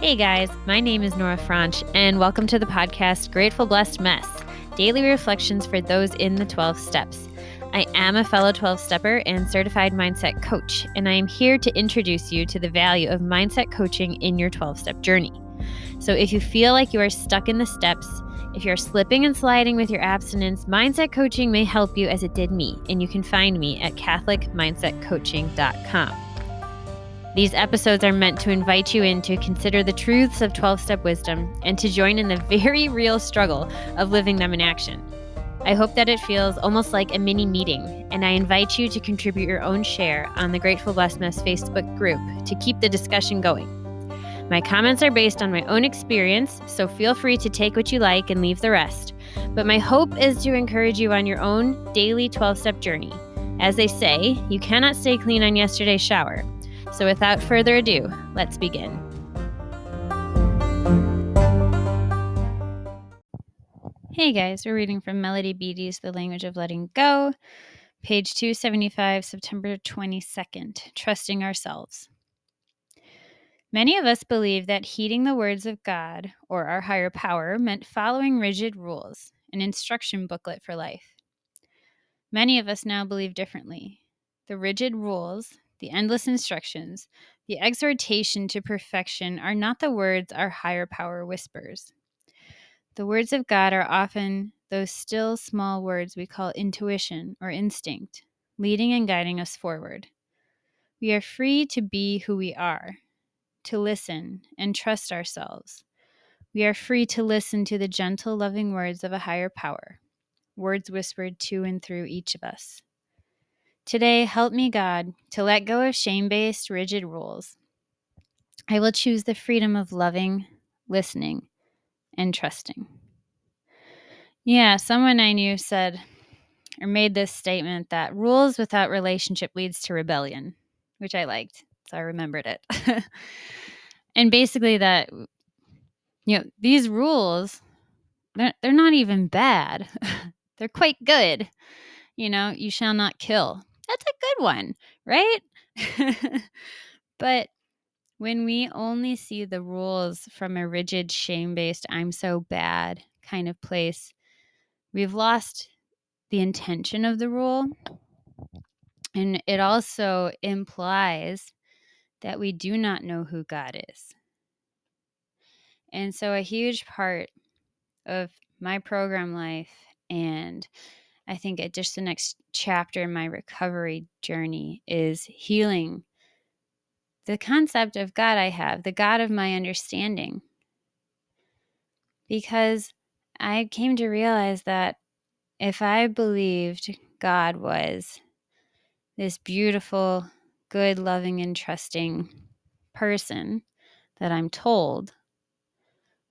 Hey guys, my name is Nora Franche, and welcome to the podcast Grateful Blessed Mess, daily reflections for those in the 12 steps. I am a fellow 12-stepper and certified mindset coach, and I am here to introduce you to the value of mindset coaching in your 12-step journey. So if you feel like you are stuck in the steps, if you're slipping and sliding with your abstinence, mindset coaching may help you as it did me, and you can find me at catholicmindsetcoaching.com. These episodes are meant to invite you in to consider the truths of 12-step wisdom and to join in the very real struggle of living them in action. I hope that it feels almost like a mini meeting, and I invite you to contribute your own share on the Grateful Blessed Mess Facebook group to keep the discussion going. My comments are based on my own experience, so feel free to take what you like and leave the rest. But my hope is to encourage you on your own daily 12-step journey. As they say, you cannot stay clean on yesterday's shower. So without further ado, let's begin. Hey guys, we're reading from Melody.Beattie's The Language of Letting Go, page 275, September 22nd, Trusting Ourselves. Many of us believe that heeding the words of God or our higher power meant following rigid rules, an instruction booklet for life. Many of us now believe differently. The rigid rules, the endless instructions, the exhortation to perfection are not the words our higher power whispers. The words of God are often those still small words we call intuition or instinct, leading and guiding us forward. We are free to be who we are, to listen and trust ourselves. We are free to listen to the gentle, loving words of a higher power, words whispered to and through each of us. Today, help me, God, to let go of shame-based, rigid rules. I will choose the freedom of loving, listening, and trusting. Yeah, someone I knew said or made this statement that rules without relationship leads to rebellion, which I liked, so I remembered it. And basically that, these rules, they're not even bad. They're quite good. You shall not kill. That's a good one, right? But when we only see the rules from a rigid, shame-based, I'm so bad kind of place, we've lost the intention of the rule. And it also implies that we do not know who God is. And so a huge part of my program life, and I think just the next chapter in my recovery journey, is healing the concept of God I have, the God of my understanding. Because I came to realize that if I believed God was this beautiful, good, loving, and trusting person that I'm told,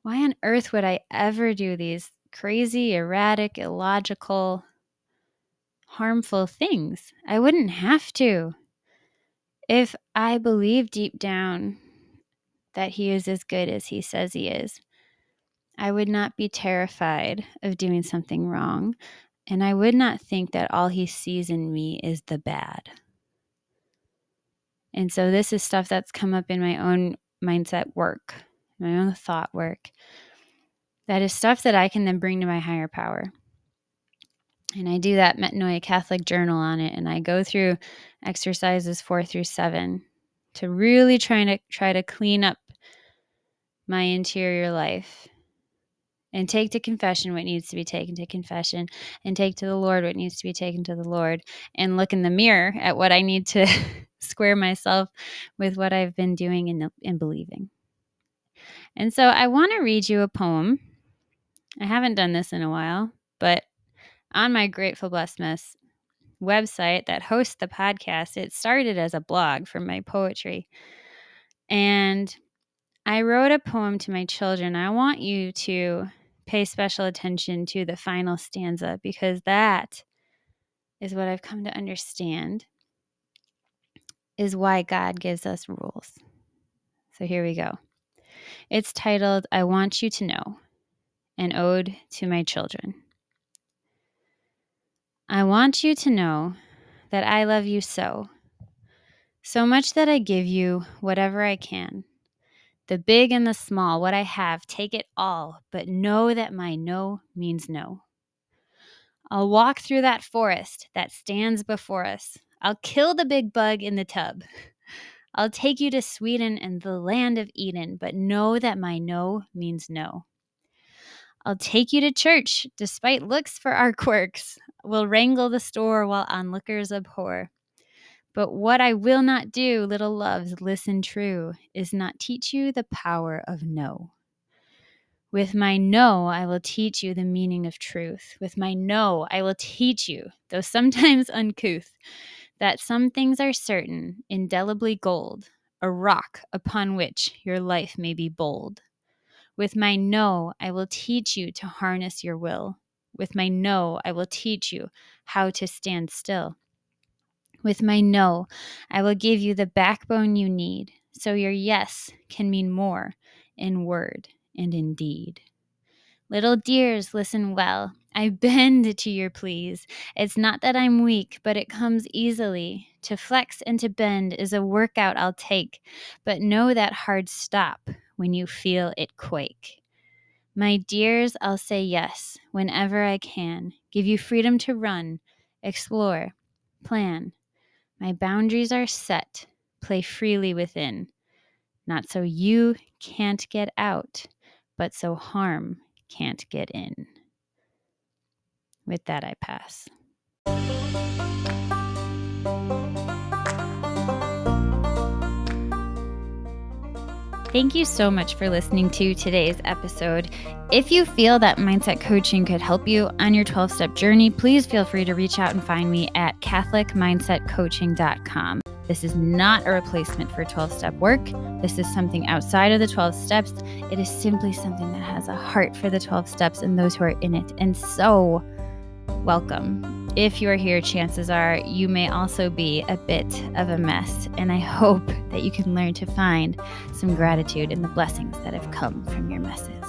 why on earth would I ever do these crazy, erratic, illogical, harmful things? I wouldn't have to. If I believe deep down that he is as good as he says he is, I would not be terrified of doing something wrong, and I would not think that all he sees in me is the bad. And so this is stuff that's come up in my own mindset work, my own thought work. That is stuff that I can then bring to my higher power. And I do that Metanoia Catholic journal on it, and I go through exercises 4 through 7 to really try to clean up my interior life and take to confession what needs to be taken to confession, and take to the Lord what needs to be taken to the Lord, and look in the mirror at what I need to square myself with what I've been doing and believing. And so I want to read you a poem. I haven't done this in a while, but on my Grateful Blessed Mess website that hosts the podcast, it started as a blog for my poetry. And I wrote a poem to my children. I want you to pay special attention to the final stanza, because that is what I've come to understand is why God gives us rules. So here we go. It's titled, I Want You to Know, an ode to my children. I want you to know that I love you so much that I give you whatever I can, The big and the small, what I have, take it all, but know that my no means no. I'll walk through that forest that stands before us. I'll kill the big bug in the tub. I'll take you to Sweden and the land of Eden, but know that my no means no. I'll take you to church, despite looks for our quirks. We'll wrangle the store while onlookers abhor. But what I will not do, little loves, listen true, is not teach you the power of no. With my no, I will teach you the meaning of truth. With my no, I will teach you, though sometimes uncouth, that some things are certain, indelibly gold, a rock upon which your life may be bold. With my no, I will teach you to harness your will. With my no, I will teach you how to stand still. With my no, I will give you the backbone you need, so your yes can mean more in word and in deed. Little dears, listen well. I bend to your pleas. It's not that I'm weak, but it comes easily. To flex and to bend is a workout I'll take, but know that hard stop when you feel it quake. My dears, I'll say yes whenever I can. Give you freedom to run, explore, plan. My boundaries are set. Play freely within. Not so you can't get out, but so harm can't get in. With that, I pass. Thank you so much for listening to today's episode. If you feel that mindset coaching could help you on your 12-step journey, please feel free to reach out and find me at catholicmindsetcoaching.com. This is not a replacement for 12-step work. This is something outside of the 12 steps. It is simply something that has a heart for the 12 steps and those who are in it. And so, welcome. If you are here, chances are you may also be a bit of a mess. And I hope that you can learn to find some gratitude in the blessings that have come from your messes.